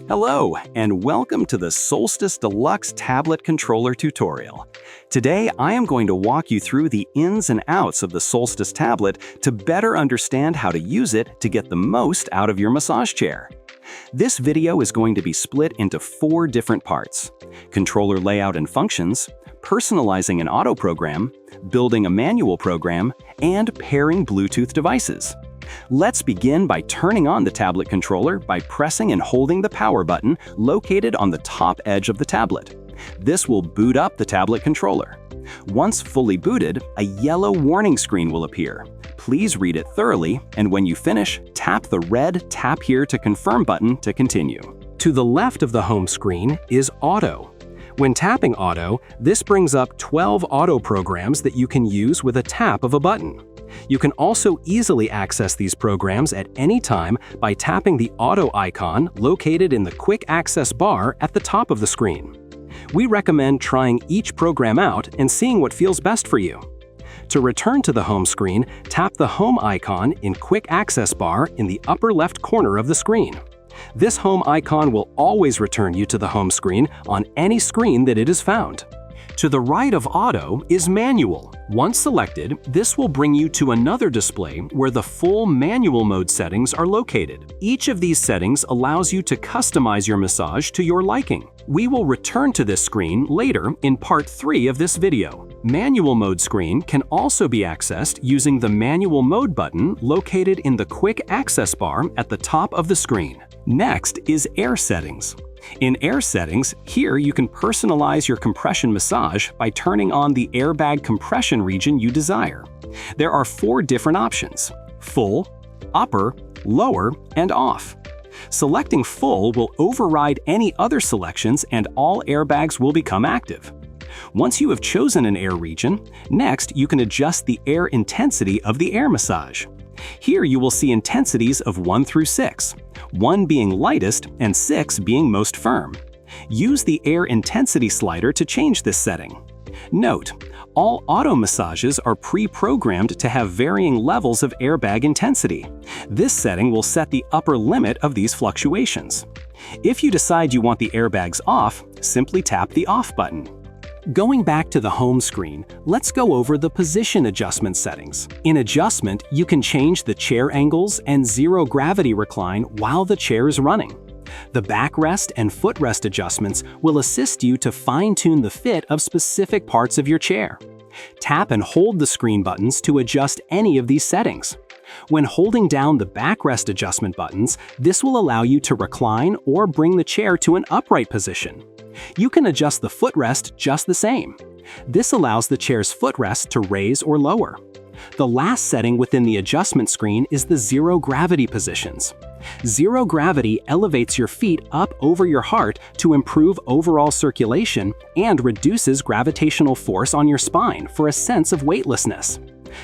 Hello, and welcome to the Solstice Deluxe tablet controller tutorial. Today, I am going to walk you through the ins and outs of the Solstice tablet to better understand how to use it to get the most out of your massage chair. This video is going to be split into 4 different parts: controller layout and functions, personalizing an auto program, building a manual program, and pairing Bluetooth devices. Let's begin by turning on the tablet controller by pressing and holding the power button located on the top edge of the tablet. This will boot up the tablet controller. Once fully booted, a yellow warning screen will appear. Please read it thoroughly, and when you finish, tap the red "Tap Here to Confirm" button to continue. To the left of the home screen is Auto. When tapping Auto, this brings up 12 auto programs that you can use with a tap of a button. You can also easily access these programs at any time by tapping the Auto icon located in the Quick Access bar at the top of the screen. We recommend trying each program out and seeing what feels best for you. To return to the home screen, tap the Home icon in Quick Access bar in the upper left corner of the screen. This home icon will always return you to the home screen on any screen that it is found. To the right of Auto is Manual. Once selected, this will bring you to another display where the full manual mode settings are located. Each of these settings allows you to customize your massage to your liking. We will return to this screen later in part 3 of this video. Manual mode screen can also be accessed using the Manual Mode button located in the Quick Access bar at the top of the screen. Next is Air Settings. In Air Settings, here you can personalize your compression massage by turning on the airbag compression region you desire. There are 4 different options: full, upper, lower, and off. Selecting full will override any other selections and all airbags will become active. Once you have chosen an air region, next you can adjust the air intensity of the air massage. Here you will see intensities of 1 through 6, 1 being lightest and 6 being most firm. Use the air intensity slider to change this setting. Note, all auto massages are pre-programmed to have varying levels of airbag intensity. This setting will set the upper limit of these fluctuations. If you decide you want the airbags off, simply tap the Off button. Going back to the home screen, let's go over the position adjustment settings. In Adjustment, you can change the chair angles and zero gravity recline while the chair is running. The backrest and footrest adjustments will assist you to fine-tune the fit of specific parts of your chair. Tap and hold the screen buttons to adjust any of these settings. When holding down the backrest adjustment buttons, this will allow you to recline or bring the chair to an upright position. You can adjust the footrest just the same. This allows the chair's footrest to raise or lower. The last setting within the adjustment screen is the zero gravity positions. Zero gravity elevates your feet up over your heart to improve overall circulation and reduces gravitational force on your spine for a sense of weightlessness.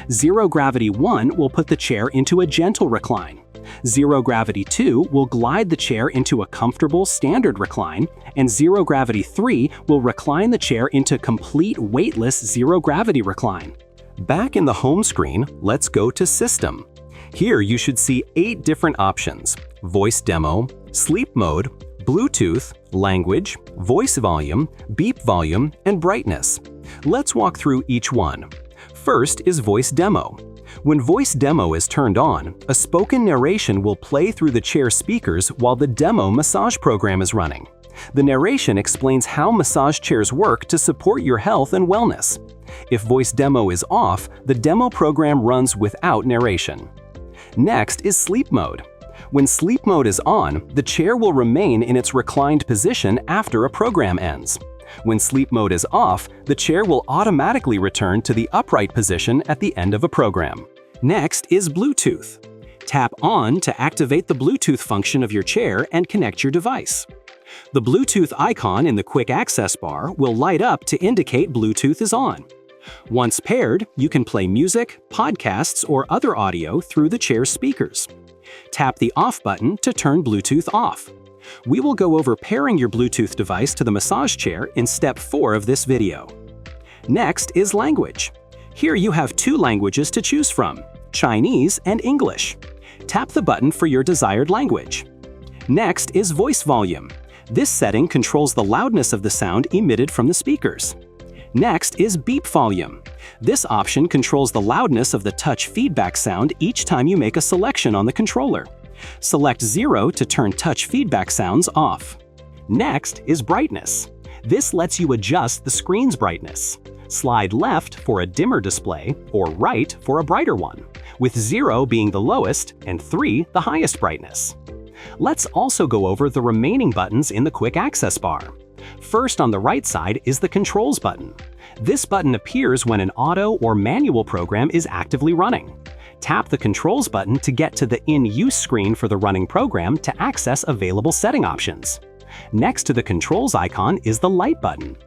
Zero Gravity 1 will put the chair into a gentle recline. Zero Gravity 2 will glide the chair into a comfortable standard recline, and Zero Gravity 3 will recline the chair into complete weightless zero gravity recline. Back in the home screen, let's go to System. Here you should see 8 different options: Voice Demo, Sleep Mode, Bluetooth, Language, Voice Volume, Beep Volume, and Brightness. Let's walk through each one. First is Voice Demo. When Voice Demo is turned on, a spoken narration will play through the chair speakers while the demo massage program is running. The narration explains how massage chairs work to support your health and wellness. If Voice Demo is off, the demo program runs without narration. Next is Sleep Mode. When Sleep Mode is on, the chair will remain in its reclined position after a program ends. When Sleep Mode is off, the chair will automatically return to the upright position at the end of a program. Next is Bluetooth. Tap On to activate the Bluetooth function of your chair and connect your device. The Bluetooth icon in the Quick Access bar will light up to indicate Bluetooth is on. Once paired, you can play music, podcasts, or other audio through the chair's speakers. Tap the Off button to turn Bluetooth off. We will go over pairing your Bluetooth device to the massage chair in step 4 of this video. Next is Language. Here you have 2 languages to choose from: Chinese and English. Tap the button for your desired language. Next is voice volume. This setting controls the loudness of the sound emitted from the speakers. Next is beep volume. This option controls the loudness of the touch feedback sound each time you make a selection on the controller. Select 0 to turn touch feedback sounds off. Next is brightness. This lets you adjust the screen's brightness. Slide left for a dimmer display or right for a brighter one, with 0 being the lowest and 3 the highest brightness. Let's also go over the remaining buttons in the quick access bar. First on the right side is the Controls button. This button appears when an auto or manual program is actively running. Tap the Controls button to get to the In Use screen for the running program to access available setting options. Next to the Controls icon is the Light button.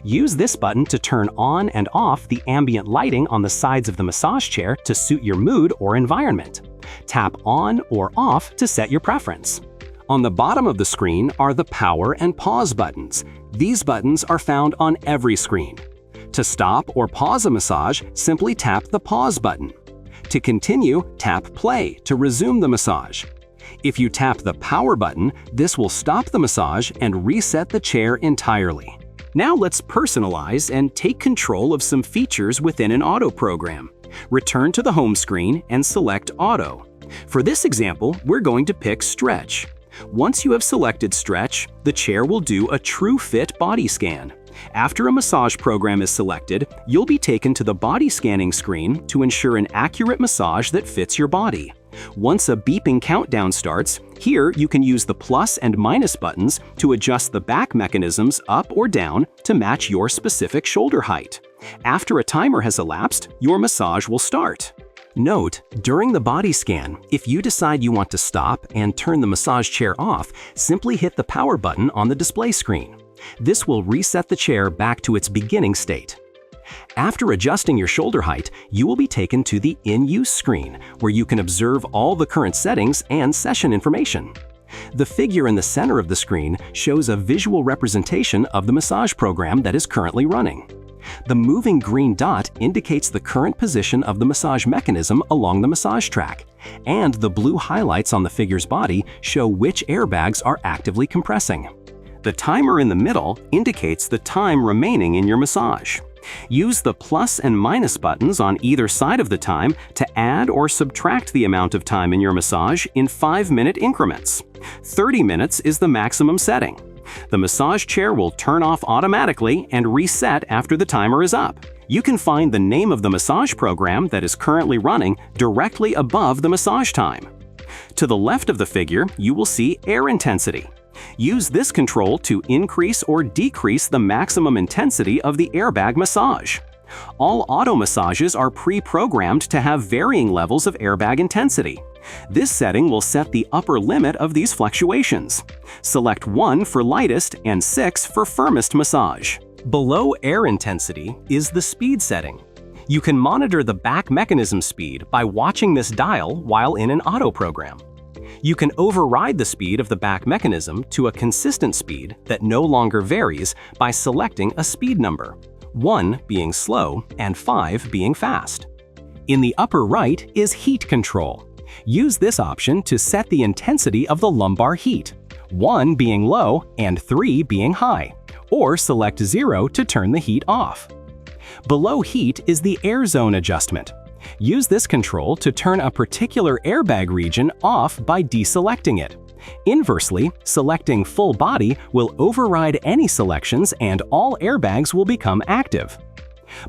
Use this button to turn on and off the ambient lighting on the sides of the massage chair to suit your mood or environment. Tap on or off to set your preference. On the bottom of the screen are the Power and Pause buttons. These buttons are found on every screen. To stop or pause a massage, simply tap the Pause button. To continue, tap Play to resume the massage. If you tap the Power button, this will stop the massage and reset the chair entirely. Now let's personalize and take control of some features within an auto program. Return to the home screen and select Auto. For this example, we're going to pick Stretch. Once you have selected Stretch, the chair will do a TrueFit body scan. After a massage program is selected, you'll be taken to the body scanning screen to ensure an accurate massage that fits your body. Once a beeping countdown starts, here you can use the plus and minus buttons to adjust the back mechanisms up or down to match your specific shoulder height. After a timer has elapsed, your massage will start. Note, during the body scan, if you decide you want to stop and turn the massage chair off, simply hit the power button on the display screen. This will reset the chair back to its beginning state. After adjusting your shoulder height, you will be taken to the In Use screen, where you can observe all the current settings and session information. The figure in the center of the screen shows a visual representation of the massage program that is currently running. The moving green dot indicates the current position of the massage mechanism along the massage track, and the blue highlights on the figure's body show which airbags are actively compressing. The timer in the middle indicates the time remaining in your massage. Use the plus and minus buttons on either side of the time to add or subtract the amount of time in your massage in 5-minute increments. 30 minutes is the maximum setting. The massage chair will turn off automatically and reset after the timer is up. You can find the name of the massage program that is currently running directly above the massage time. To the left of the figure, you will see air intensity. Use this control to increase or decrease the maximum intensity of the airbag massage. All auto massages are pre-programmed to have varying levels of airbag intensity. This setting will set the upper limit of these fluctuations. Select 1 for lightest and 6 for firmest massage. Below air intensity is the speed setting. You can monitor the back mechanism speed by watching this dial while in an auto program. You can override the speed of the back mechanism to a consistent speed that no longer varies by selecting a speed number, 1 being slow and 5 being fast. In the upper right is heat control. Use this option to set the intensity of the lumbar heat, 1 being low and 3 being high, or select 0 to turn the heat off. Below heat is the air zone adjustment. Use this control to turn a particular airbag region off by deselecting it. Inversely, selecting full body will override any selections and all airbags will become active.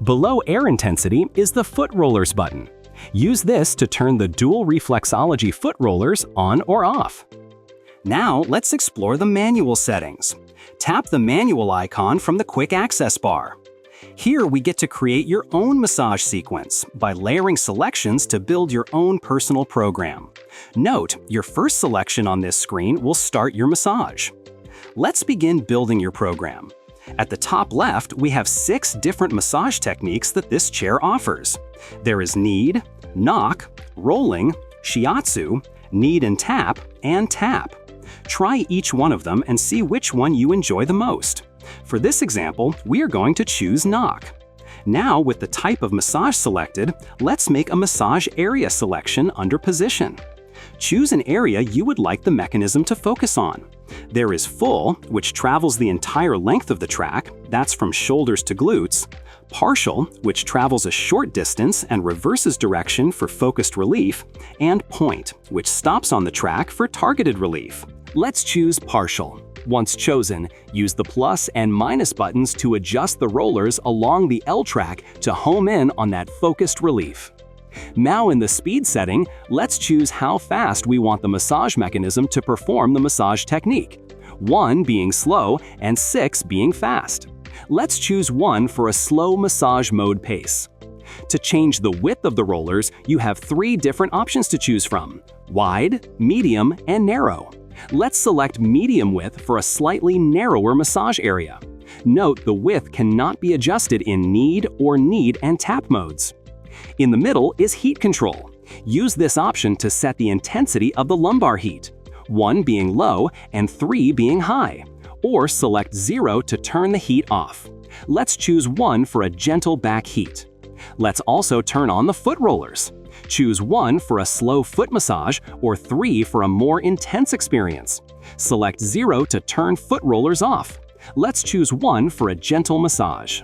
Below air intensity is the foot rollers button. Use this to turn the dual reflexology foot rollers on or off. Now let's explore the manual settings. Tap the manual icon from the quick access bar. Here we get to create your own massage sequence by layering selections to build your own personal program. Note, your first selection on this screen will start your massage. Let's begin building your program. At the top left, we have 6 different massage techniques that this chair offers. There is knead, knock, rolling, shiatsu, knead and tap, and tap. Try each one of them and see which one you enjoy the most. For this example, we are going to choose knock. Now, with the type of massage selected, let's make a massage area selection under position. Choose an area you would like the mechanism to focus on. There is full, which travels the entire length of the track, that's from shoulders to glutes. Partial, which travels a short distance and reverses direction for focused relief. And point, which stops on the track for targeted relief. Let's choose partial. Once chosen, use the plus and minus buttons to adjust the rollers along the L track to home in on that focused relief. Now in the speed setting, let's choose how fast we want the massage mechanism to perform the massage technique. 1 being slow and 6 being fast. Let's choose 1 for a slow massage mode pace. To change the width of the rollers, you have 3 different options to choose from: wide, medium, and narrow. Let's select medium width for a slightly narrower massage area. Note the width cannot be adjusted in knead or knead and tap modes. In the middle is heat control. Use this option to set the intensity of the lumbar heat, 1 being low and 3 being high, or select 0 to turn the heat off. Let's choose 1 for a gentle back heat. Let's also turn on the foot rollers. Choose 1 for a slow foot massage or 3 for a more intense experience. Select 0 to turn foot rollers off. Let's choose 1 for a gentle massage.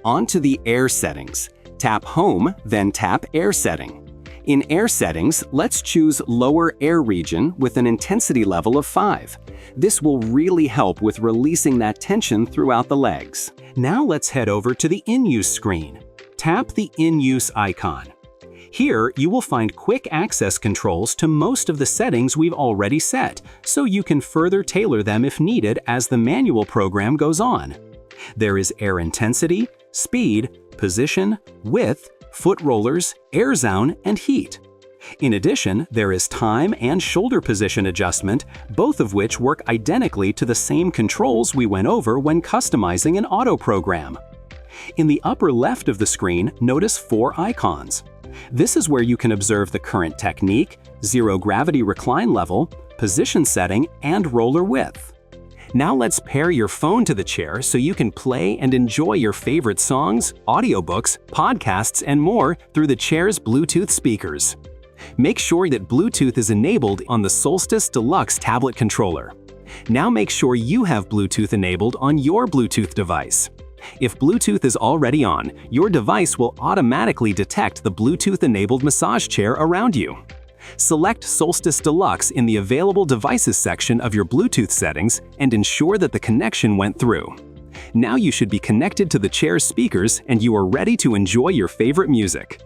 On to the air settings. Tap Home, then tap Air Setting. In Air Settings, let's choose Lower Air Region with an intensity level of 5. This will really help with releasing that tension throughout the legs. Now let's head over to the In-Use screen. Tap the In-Use icon. Here, you will find quick access controls to most of the settings we've already set, so you can further tailor them if needed as the manual program goes on. There is air intensity, speed, position, width, foot rollers, air zone, and heat. In addition, there is time and shoulder position adjustment, both of which work identically to the same controls we went over when customizing an auto program. In the upper left of the screen, notice 4 icons. This is where you can observe the current technique, zero gravity recline level, position setting, and roller width. Now let's pair your phone to the chair so you can play and enjoy your favorite songs, audiobooks, podcasts, and more through the chair's Bluetooth speakers. Make sure that Bluetooth is enabled on the Solstice Deluxe tablet controller. Now make sure you have Bluetooth enabled on your Bluetooth device. If Bluetooth is already on, your device will automatically detect the Bluetooth-enabled massage chair around you. Select Solstice Deluxe in the Available Devices section of your Bluetooth settings and ensure that the connection went through. Now you should be connected to the chair's speakers and you are ready to enjoy your favorite music.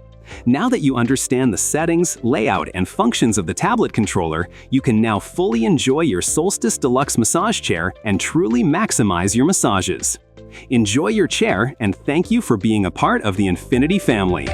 Now that you understand the settings, layout, and functions of the tablet controller, you can now fully enjoy your Solstice Deluxe massage chair and truly maximize your massages. Enjoy your chair and thank you for being a part of the Infinity family.